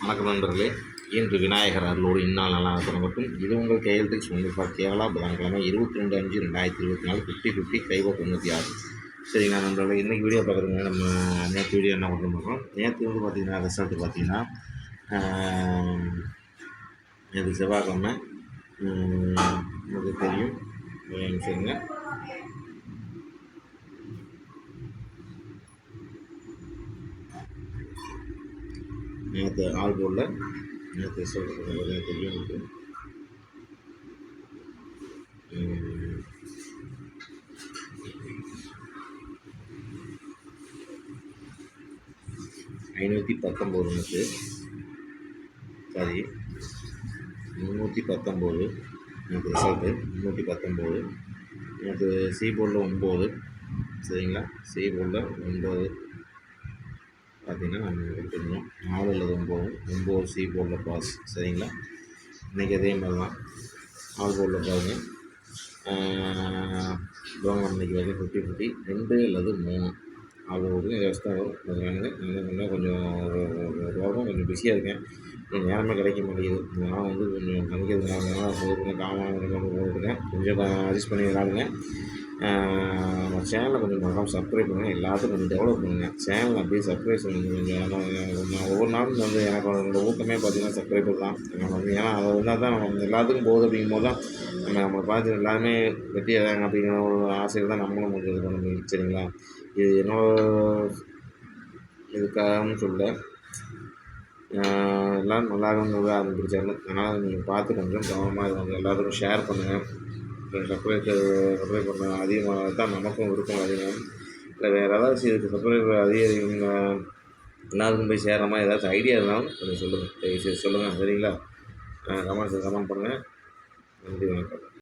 வணக்கம் நண்பர்களே. இன்று விநாயகர் அருளோடு இந்நாள் நல்லா தொடங்கட்டும். இது உங்கள் கையெழுத்து உங்கள் கேரளா புதன்கிழமை 22/5/2024 50 கைவ 96. சரிங்களா நண்பர்களே, இன்றைக்கி வீடியோ பார்க்குறதுங்க. நம்ம நேற்று வீடியோ என்ன பண்ணுறோம், நேற்று வந்து பார்த்திங்கன்னா ரிசல்ட்டு பார்த்திங்கன்னா நேற்று செவ்வாய்க்கிழமை உங்களுக்கு தெரியும். சரிங்க, நேற்று ஆள் போடல. நேற்று ரிசல்ட் தெரியும் உங்களுக்கு. $519 சாரி 319 எனக்கு ரிசல்ட்டு 319. எனக்கு சி போர்டில் 9. சரிங்களா, சி போர்டில் 9 பார்த்திங்கன்னா நம்ம எடுத்துக்கணும். 4 அல்லது 9 சி போர்டில் பாஸ். சரிங்களா, இன்றைக்கி அதே மாதிரி தான் ஆல் போர்டில் பாருங்கள். இன்றைக்கி வந்து 50 2 அல்லது 3 அவ்வளோ எக்ஸ்ட்ரா வரும். அது வேணுங்க. இன்னும் கொஞ்சம் கொஞ்சம் பிஸியாக இருக்கேன், நேரமே கிடைக்க மாட்டேங்குது. நான் வந்து கொஞ்சம் கணிக்கிறதுனால கொஞ்சம் காமாக போட்டுருக்கேன். கொஞ்சம் அட்ஜஸ்ட் பண்ணி விளாடுங்க. நம்ம சேனலை கொஞ்சம் மறக்காமல் சப்ஸ்கிரைப் பண்ணுங்கள். எல்லாத்துக்கும் கொஞ்சம் டெவலப் பண்ணுங்கள். சேனல் அப்படியே சப்ஸ்கிரைப் கொஞ்சம் ஒவ்வொரு நாளும் வந்து எனக்கு என்னோடய ஊக்கமே பார்த்திங்கன்னா சப்ஸ்கிரைபர் தான். நம்ம வந்து ஏன்னா அது இருந்தால் தான் நம்ம எல்லாத்துக்கும் போகுது. அப்படிங்கும் போது தான் நம்மளை பார்த்து எல்லாருமே வெற்றி அடையாங்க அப்படிங்கிற ஒரு ஆசையில் தான் நம்மளும் கொஞ்சம் இது பண்ண முடியும். சரிங்களா, இது என்னோட இதுக்காகன்னு சொல்ல எல்லோரும் நல்லா இருக்கணுங்கிறது ஆரம்பிச்சாங்க. அதனால் நீங்கள் பார்த்து கொஞ்சம் கவனமாக இருங்க. எல்லாத்துக்கும் ஷேர் பண்ணுங்கள். சப்ஸ்கிரைப் பண்ண அதிகமாக தான் நமக்கும் விருப்பம் அதிகம். இல்லை வேறு ஏதாச்சும் இதுக்கு சப்ஸ்கிரைபர் அதிகம் எல்லாத்துக்கும் போய் சேர மாதிரி ஏதாச்சும் ஐடியா இருந்தாலும் கொஞ்சம் சொல்லுங்கள். சொல்லுங்கள். சரிங்களா, கமெண்ட் பண்ணுங்கள். நன்றி, வணக்கம்.